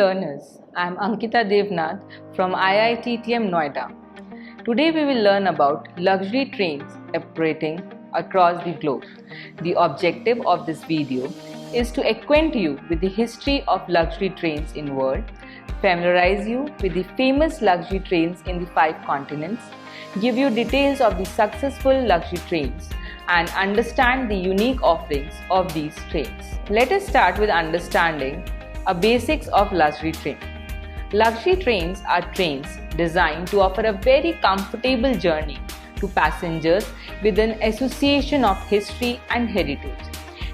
learners, I am Ankita Devnath from IITTM Noida. Today we will learn about luxury trains operating across the globe. The objective of this video is to acquaint you with the history of luxury trains in the world, familiarize you with the famous luxury trains in the 5 continents, give you details of the successful luxury trains, and understand the unique offerings of these trains. Let us start with understanding the basics of luxury train. Luxury trains are trains designed to offer a very comfortable journey to passengers with an association of history and heritage.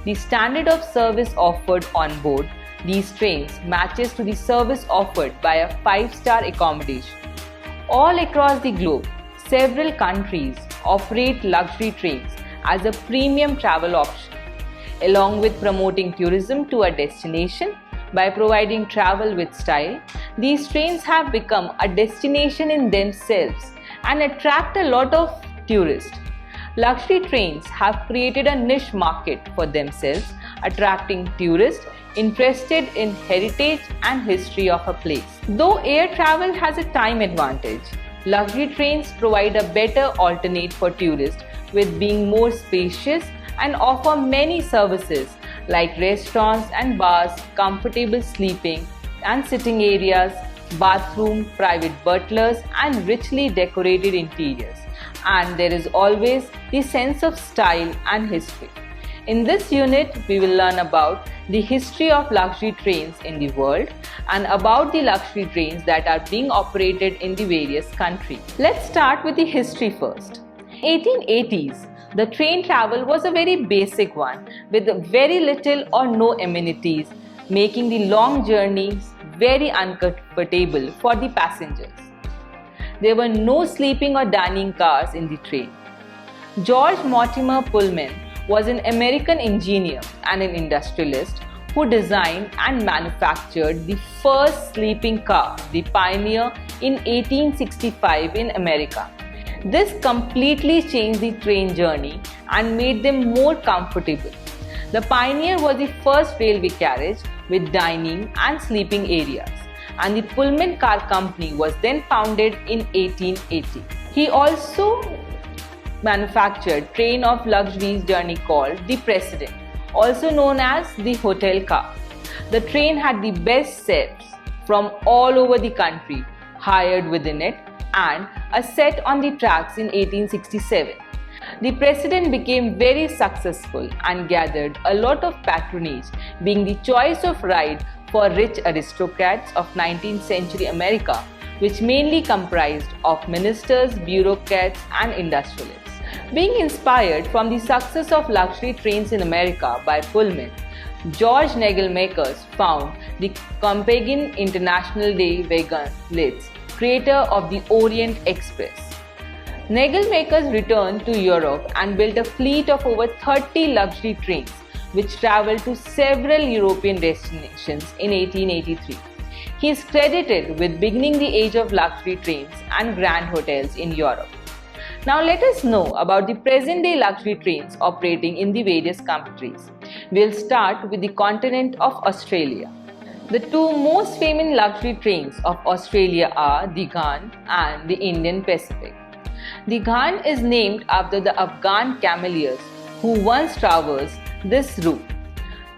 The standard of service offered on board these trains matches to the service offered by a 5-star accommodation. All across the globe, several countries operate luxury trains as a premium travel option. Along with promoting tourism to a destination by providing travel with style, these trains have become a destination in themselves and attract a lot of tourists. Luxury trains have created a niche market for themselves, attracting tourists interested in heritage and history of a place. Though air travel has a time advantage, luxury trains provide a better alternate for tourists with being more spacious and offer many services like restaurants and bars, comfortable sleeping and sitting areas, bathroom, private butlers and richly decorated interiors. And there is always the sense of style and history. In this unit, we will learn about the history of luxury trains in the world and about the luxury trains that are being operated in the various countries. Let's start with the history first. In 1880s, the train travel was a very basic one with very little or no amenities, making the long journeys very uncomfortable for the passengers. There were no sleeping or dining cars in the train. George Mortimer Pullman was an American engineer and an industrialist who designed and manufactured the first sleeping car, the Pioneer, in 1865 in America. This completely changed the train journey and made them more comfortable. The Pioneer was the first railway carriage with dining and sleeping areas, and the Pullman Car Company was then founded in 1880. He also manufactured train of luxury journey called the President, also known as the hotel car. The train had the best sets from all over the country hired within it and a set on the tracks in 1867. The President became very successful and gathered a lot of patronage, being the choice of ride for rich aristocrats of 19th century America, which mainly comprised of ministers, bureaucrats and industrialists. Being inspired from the success of luxury trains in America by Pullman, George Nagelmakers found the Copenhagen International Day Wagon Litz, creator of the Orient Express. Nagelmakers returned to Europe and built a fleet of over 30 luxury trains which traveled to several European destinations in 1883. He is credited with beginning the age of luxury trains and grand hotels in Europe. Now let us know about the present-day luxury trains operating in the various countries. We'll start with the continent of Australia. The 2 most famous luxury trains of Australia are the Ghan and the Indian Pacific. The Ghan is named after the Afghan cameliers who once traversed this route.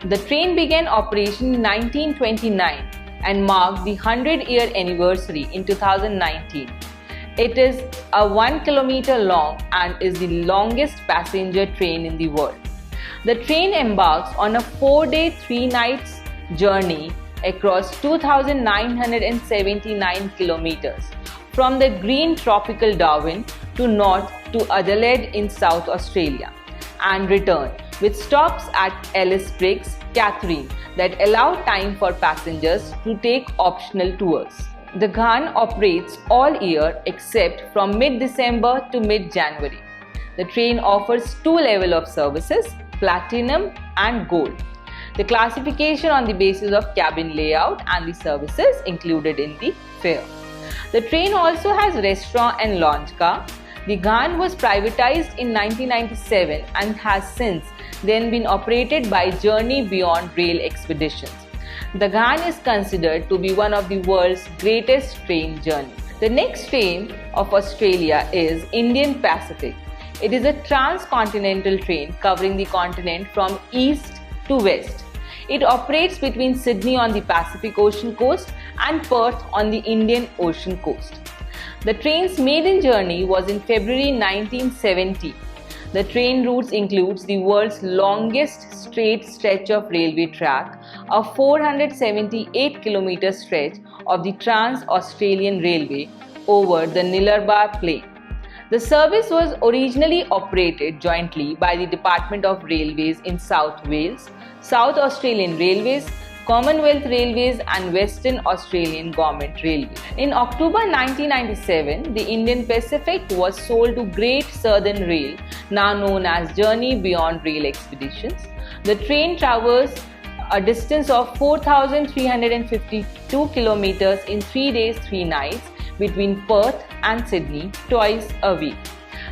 The train began operation in 1929 and marked the 100-year anniversary in 2019. It is a 1 kilometer long and is the longest passenger train in the world. The train embarks on a 4-day, 3 nights journey across 2,979 kilometers from the green tropical Darwin to north to Adelaide in South Australia and return with stops at Alice Springs, Katherine that allow time for passengers to take optional tours. The Ghan operates all year except from mid-December to mid-January. The train offers 2 levels of services, Platinum and Gold. The classification on the basis of cabin layout and the services included in the fare. The train also has restaurant and lounge car. The Ghan was privatized in 1997 and has since then been operated by Journey Beyond Rail Expeditions. The Ghan is considered to be one of the world's greatest train journeys. The next train of Australia is Indian Pacific. It is a transcontinental train covering the continent from east to west. It operates between Sydney on the Pacific Ocean coast and Perth on the Indian Ocean coast. The train's maiden journey was in February 1970. The train routes includes the world's longest straight stretch of railway track, a 478-kilometer stretch of the Trans-Australian Railway over the Nullarbor Plain. The service was originally operated jointly by the Department of Railways in South Wales, South Australian Railways, Commonwealth Railways and Western Australian Government Railways. In October 1997, the Indian Pacific was sold to Great Southern Rail, now known as Journey Beyond Rail Expeditions. The train travels a distance of 4,352 kilometers in 3 days, 3 nights between Perth and Sydney twice a week.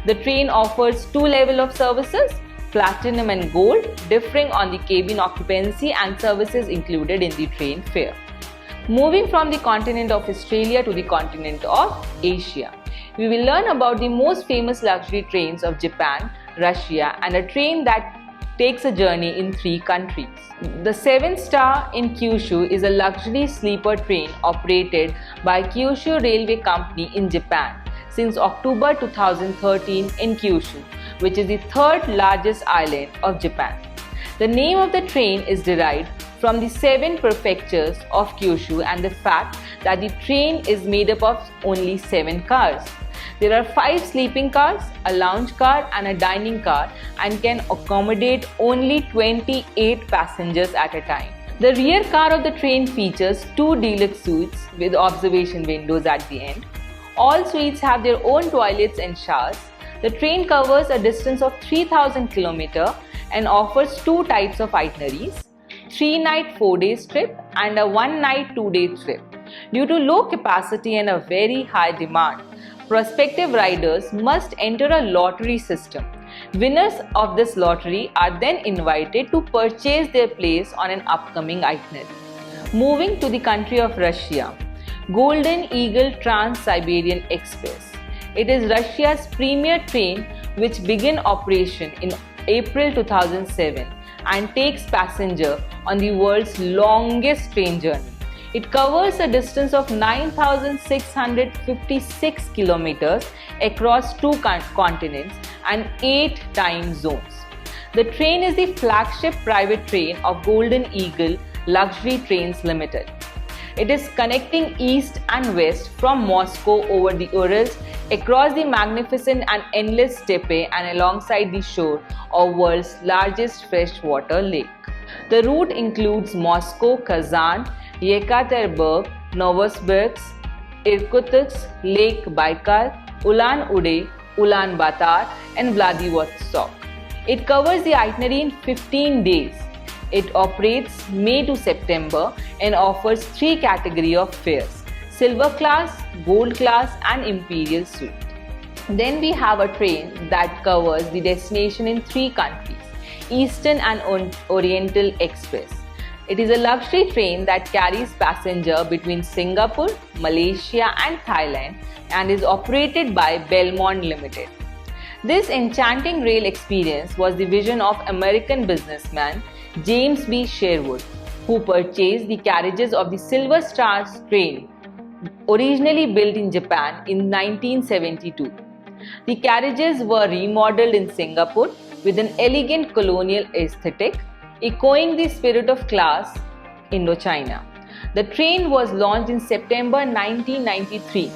The train offers 2 levels of services, Platinum and Gold, differing on the cabin occupancy and services included in the train fare. Moving from the continent of Australia to the continent of Asia, we will learn about the most famous luxury trains of Japan, Russia, and a train that takes a journey in 3 countries. The 7-star in Kyushu is a luxury sleeper train operated by Kyushu Railway Company in Japan since October 2013 in Kyushu, which is the 3rd largest island of Japan. The name of the train is derived from the 7 prefectures of Kyushu and the fact that the train is made up of only 7 cars. There are 5 sleeping cars, a lounge car and a dining car and can accommodate only 28 passengers at a time. The rear car of the train features 2 deluxe suites with observation windows at the end. All suites have their own toilets and showers. The train covers a distance of 3,000 km and offers 2 types of itineraries, 3-night 4-day trip and a 1-night 2-day trip. Due to low capacity and a very high demand, prospective riders must enter a lottery system. Winners of this lottery are then invited to purchase their place on an upcoming itinerary. Moving to the country of Russia, Golden Eagle Trans-Siberian Express. It is Russia's premier train which began operation in April 2007 and takes passengers on the world's longest train journey. It covers a distance of 9,656 kilometers across 2 continents and 8 time zones. The train is the flagship private train of Golden Eagle Luxury Trains Limited. It is connecting east and west from Moscow over the Urals, across the magnificent and endless steppe and alongside the shore of world's largest freshwater lake. The route includes Moscow, Kazan, Yekaterinburg, Novosibirsk, Irkutsk, Lake Baikal, Ulan-Ude, Ulaanbaatar and Vladivostok. It covers the itinerary in 15 days. It operates May to September and offers 3 categories of fares: Silver class, Gold class and Imperial suite. Then we have a train that covers the destination in 3 countries, Eastern and Oriental Express. It is a luxury train that carries passengers between Singapore, Malaysia and Thailand and is operated by Belmond Limited. This enchanting rail experience was the vision of American businessman James B. Sherwood, who purchased the carriages of the Silver Star train, originally built in Japan in 1972. The carriages were remodeled in Singapore with an elegant colonial aesthetic, echoing the spirit of class Indochina. The train was launched in September 1993.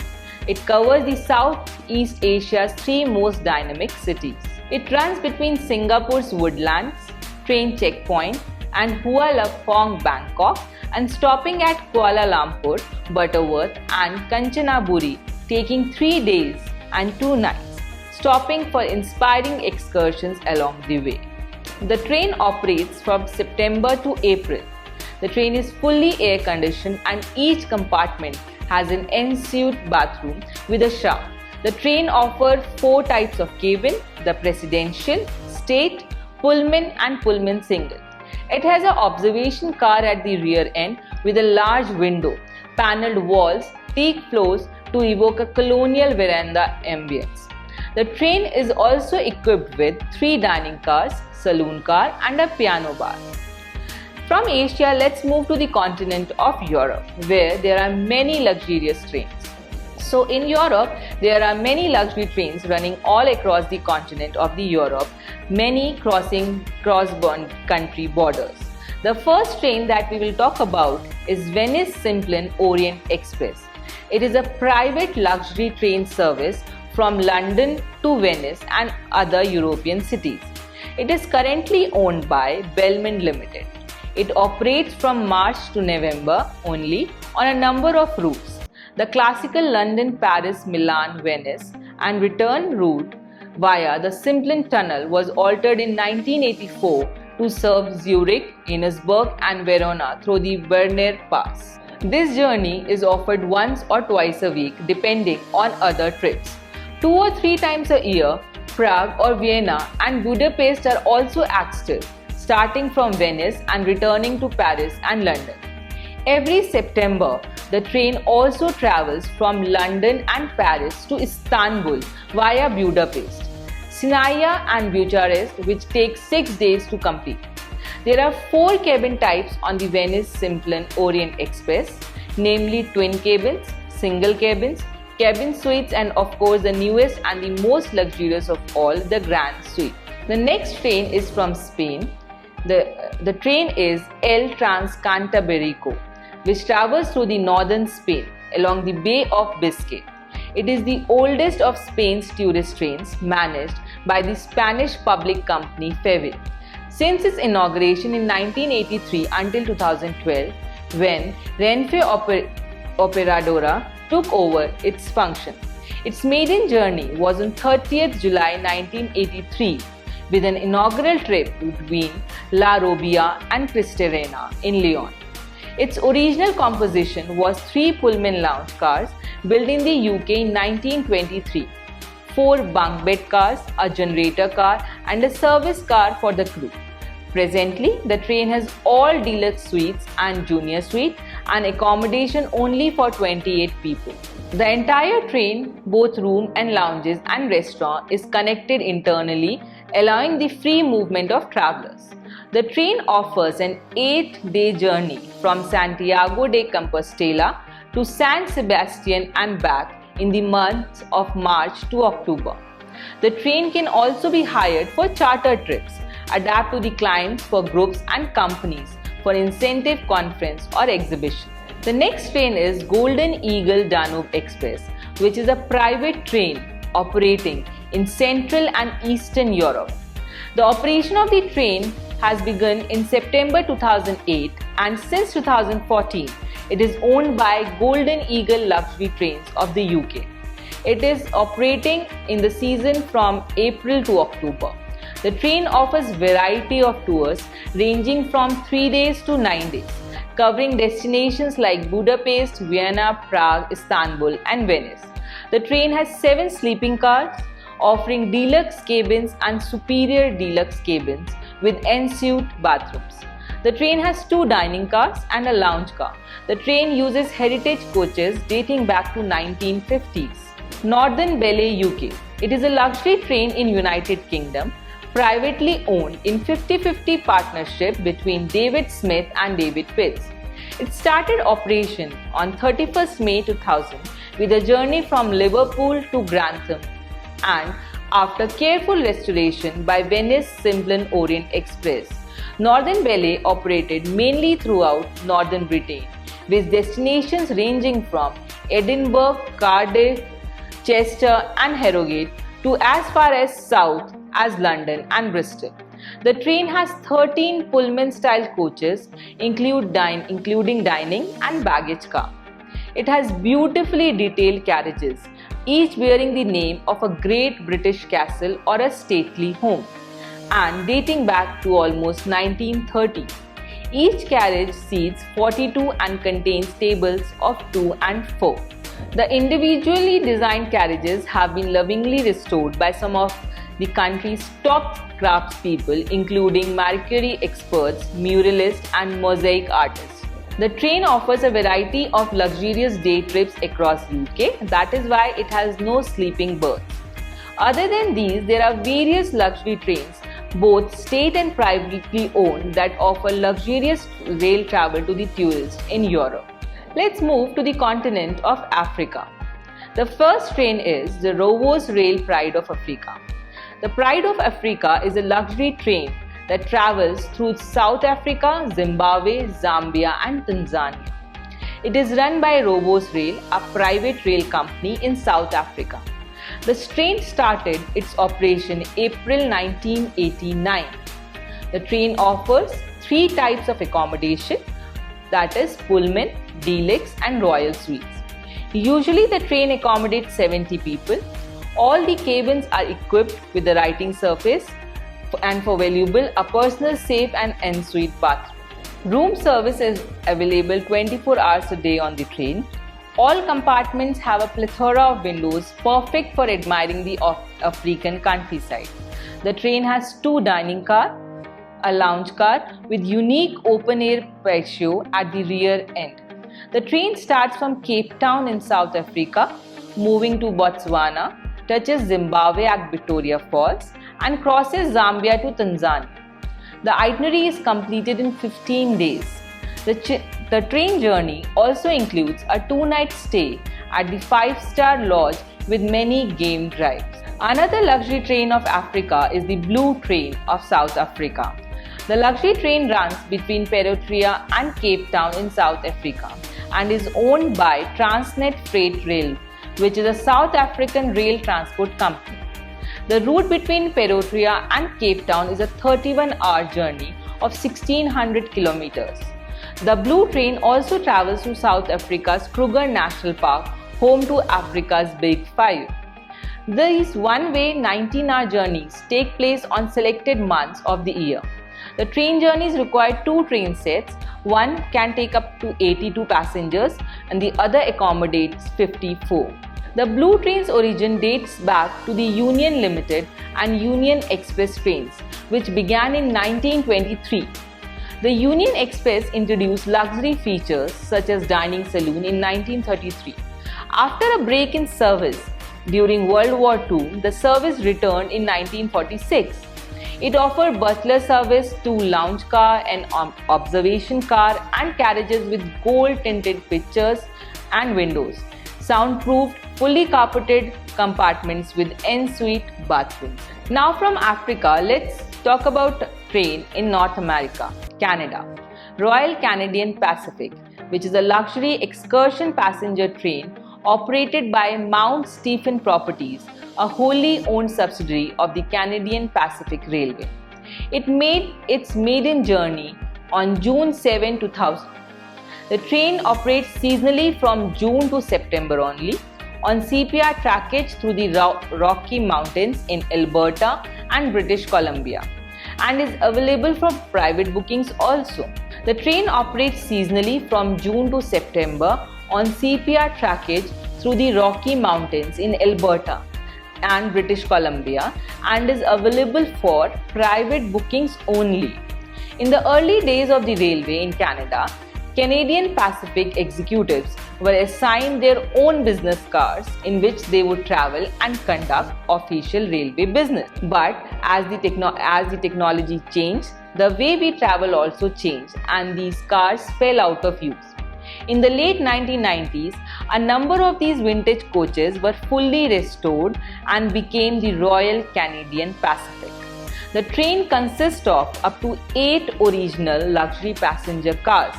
It covers the Southeast Asia's 3 most dynamic cities. It runs between Singapore's Woodlands train checkpoint and Hua Lamphong, Bangkok, and stopping at Kuala Lumpur, Butterworth and Kanchanaburi, taking 3 days and 2 nights, stopping for inspiring excursions along the way. The train operates from September to April. The train is fully air conditioned and each compartment has an ensuite bathroom with a shower. The train offers 4 types of cabin: the Presidential, State, Pullman and Pullman Single. It has an observation car at the rear end with a large window, panelled walls, teak floors to evoke a colonial veranda ambience. The train is also equipped with 3 dining cars, saloon car and a piano bar. From Asia, let's move to the continent of Europe, where there are many luxurious trains. So in Europe, there are many luxury trains running all across the continent of the Europe, many crossing cross-country borders. The first train that we will talk about is Venice Simplon Orient Express. It is a private luxury train service from London to Venice and other European cities. It is currently owned by Bellman Limited. It operates from March to November only on a number of routes. The classical London, Paris, Milan, Venice and return route via the Simplon Tunnel was altered in 1984 to serve Zurich, Innsbruck and Verona through the Werner Pass. This journey is offered once or twice a week depending on other trips. 2 or 3 times a year, Prague or Vienna and Budapest are also active, starting from Venice and returning to Paris and London. Every September, the train also travels from London and Paris to Istanbul via Budapest, Sinaia and Bucharest, which takes 6 days to complete. There are 4 cabin types on the Venice Simplon Orient Express, namely twin cabins, single cabins, cabin suites and of course the newest and the most luxurious of all, the Grand Suite. The next train is from Spain. The train is El Transcantabarico, which travels through the northern Spain along the Bay of Biscay. It is the oldest of Spain's tourist trains managed by the Spanish public company FEVE. Since its inauguration in 1983 until 2012, when Renfe Operadora took over its function. Its maiden journey was on 30th July 1983 with an inaugural trip between La Robia and Cristerena in Lyon. Its original composition was 3 Pullman lounge cars built in the UK in 1923, 4 bunk bed cars, a generator car and a service car for the crew. Presently, the train has all deluxe suites and junior suite and accommodation only for 28 people. The entire train, both room and lounges and restaurant, is connected internally, allowing the free movement of travelers. The train offers an 8-day journey from Santiago de Compostela to San Sebastian and back in the months of March to October. The train can also be hired for charter trips, adapt to the clients for groups and companies for incentive conference or exhibition. The next train is Golden Eagle Danube Express, which is a private train operating in Central and Eastern Europe. The operation of the train has begun in September 2008 and since 2014, it is owned by Golden Eagle Luxury Trains of the UK. It is operating in the season from April to October. The train offers variety of tours ranging from 3 days to 9 days, covering destinations like Budapest, Vienna, Prague, Istanbul and Venice. The train has 7 sleeping cars offering deluxe cabins and superior deluxe cabins with ensuite bathrooms. The train has 2 dining cars and a lounge car. The train uses heritage coaches dating back to 1950s. Northern Ballet UK. It is a luxury train in United Kingdom, privately owned in 50-50 partnership between David Smith and David Pitts. It started operation on 31st May 2000 with a journey from Liverpool to Grantham, and after careful restoration by Venice Simplon Orient Express, Northern Ballet operated mainly throughout northern Britain, with destinations ranging from Edinburgh, Cardiff, Chester and Harrogate to as far as south as London and Bristol. The train has 13 Pullman-style coaches, including dining and baggage car. It has beautifully detailed carriages, each bearing the name of a great British castle or a stately home, and dating back to almost 1930. Each carriage seats 42 and contains tables of 2 and 4. The individually designed carriages have been lovingly restored by some of the country's top craftspeople, including Mercury experts, muralists, and mosaic artists. The train offers a variety of luxurious day trips across UK. That is why it has no sleeping berths. Other than these, there are various luxury trains, both state and privately owned, that offer luxurious rail travel to the tourists in Europe. Let's move to the continent of Africa. The first train is the Rovos Rail Pride of Africa. The Pride of Africa is a luxury train that travels through South Africa, Zimbabwe, Zambia, and Tanzania. It is run by Rovos Rail, a private rail company in South Africa. The train started its operation April 1989. The train offers three types of accommodation, that is Pullman, Deluxe, and Royal Suites. Usually the train accommodates 70 people. All the cabins are equipped with the writing surface and, for valuable, a personal safe and ensuite bathroom. Room service is available 24 hours a day on the train. All compartments have a plethora of windows, perfect for admiring the African countryside. The train has two dining cars, a lounge car with unique open-air patio at the rear end. The train starts from Cape Town in South Africa, moving to Botswana, touches Zimbabwe at Victoria Falls, and crosses Zambia to Tanzania. The itinerary is completed in 15 days. The train journey also includes a 2-night stay at the 5-star lodge with many game drives. Another luxury train of Africa is the Blue Train of South Africa. The luxury train runs between Pretoria and Cape Town in South Africa and is owned by Transnet Freight Rail, which is a South African rail transport company. The route between Pretoria and Cape Town is a 31-hour journey of 1600 kilometers. The Blue Train also travels to South Africa's Kruger National Park, home to Africa's Big Five. These one-way 19-hour journeys take place on selected months of the year. The train journeys require two train sets. One can take up to 82 passengers and the other accommodates 54. The Blue Train's origin dates back to the Union Limited and Union Express trains, which began in 1923. The Union Express introduced luxury features such as dining saloon in 1933. After a break in service during World War II, the service returned in 1946. It offered butler service, two lounge car, an observation car, and carriages with gold-tinted pictures and windows, soundproofed, fully carpeted compartments with en-suite bathrooms. Now from Africa, let's talk about train in North America, Canada. Royal Canadian Pacific, which is a luxury excursion passenger train operated by Mount Stephen Properties, a wholly owned subsidiary of the Canadian Pacific Railway. It made its maiden journey on June 7, 2000. The train operates seasonally from June to September only on CPR trackage through the Rocky Mountains in Alberta and British Columbia, and is available for private bookings also. The train operates seasonally from June to September on CPR trackage through the Rocky Mountains in Alberta and British Columbia and is available for private bookings only. In the early days of the railway in Canada, Canadian Pacific executives were assigned their own business cars in which they would travel and conduct official railway business. But as the technology changed, the way we travel also changed and these cars fell out of use. In the late 1990s, a number of these vintage coaches were fully restored and became the Royal Canadian Pacific. The train consists of up to 8 original luxury passenger cars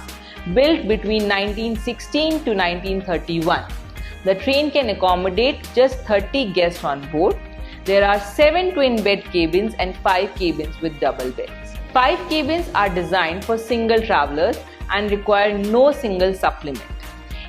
built between 1916 to 1931. The train can accommodate just 30 guests on board. There are 7 twin bed cabins and 5 cabins with double beds. 5 cabins are designed for single travelers and require no single supplement.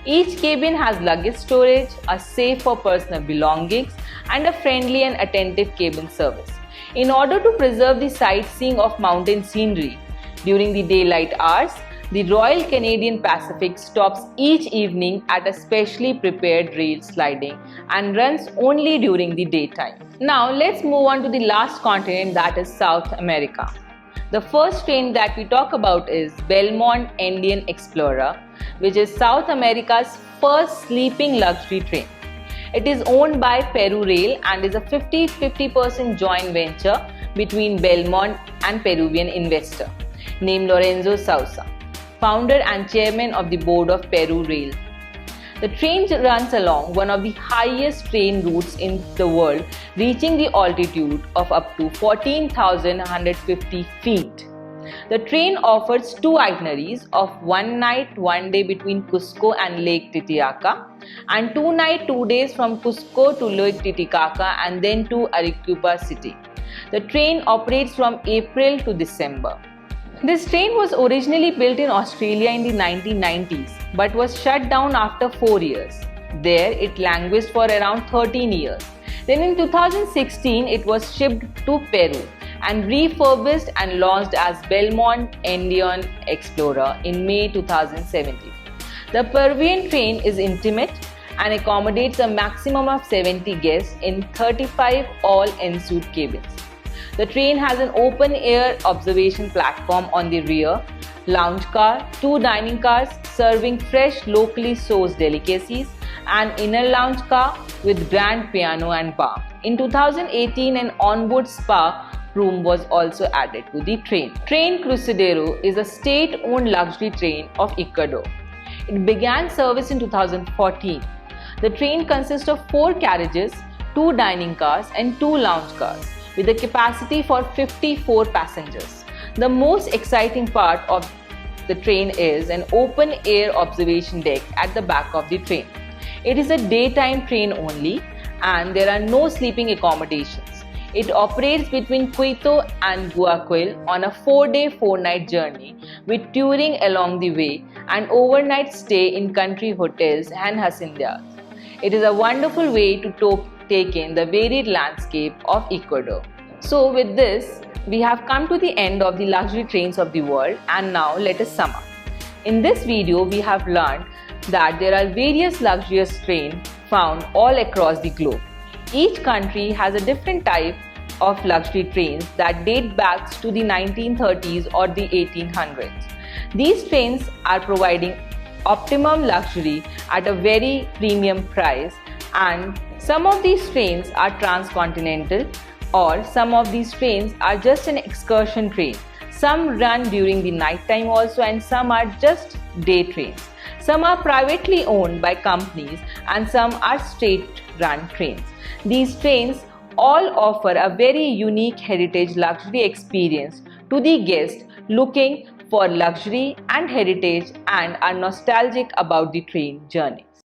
Each cabin has luggage storage, a safe for personal belongings, and a friendly and attentive cabin service. In order to preserve the sightseeing of mountain scenery during the daylight hours, The Royal Canadian Pacific stops each evening at a specially prepared rail siding and runs only during the daytime. Now let's move on to the last continent, that is South America. The first train that we talk about is Belmont Andean Explorer, which is South America's first sleeping luxury train. It is owned by Peru Rail and is a 50-50% joint venture between Belmont and Peruvian investor named Lorenzo Sousa, founder and chairman of the board of Peru Rail. The train runs along one of the highest train routes in the world, reaching the altitude of up to 14,150 feet. The train offers two itineraries of 1 night, 1 day between Cusco and Lake Titicaca, and 2 nights, 2 days from Cusco to Lake Titicaca and then to Arequipa city. The train operates from April to December. This train was originally built in Australia in the 1990s but was shut down after 4 years. There it languished for around 13 years. Then in 2016 it was shipped to Peru and refurbished and launched as Belmont Andean Explorer in May 2017. The Peruvian train is intimate and accommodates a maximum of 70 guests in 35 all-en-suite cabins. The train has an open-air observation platform on the rear, lounge car, 2 dining cars serving fresh locally sourced delicacies, and inner lounge car with grand piano and bar. In 2018, an onboard spa room was also added to the train. Train Crucero is a state-owned luxury train of Ecuador. It began service in 2014. The train consists of 4 carriages, 2 dining cars and 2 lounge cars, with a capacity for 54 passengers. The most exciting part of the train is an open-air observation deck at the back of the train. It is a daytime train only and there are no sleeping accommodations. It operates between Quito and Guayaquil on a 4-day, 4-night journey with touring along the way and overnight stay in country hotels and haciendas. It is a wonderful way to take in the varied landscape of Ecuador. So with this, we have come to the end of the luxury trains of the world, and now let us sum up. In this video, we have learned that there are various luxurious trains found all across the globe. Each country has a different type of luxury trains that date back to the 1930s or the 1800s. These trains are providing optimum luxury at a very premium price, and some of these trains are transcontinental, or some of these trains are just an excursion train. Some run during the night time also, and some are just day trains. Some are privately owned by companies and some are state-run trains. These trains all offer a very unique heritage luxury experience to the guest looking for luxury and heritage and are nostalgic about the train journey.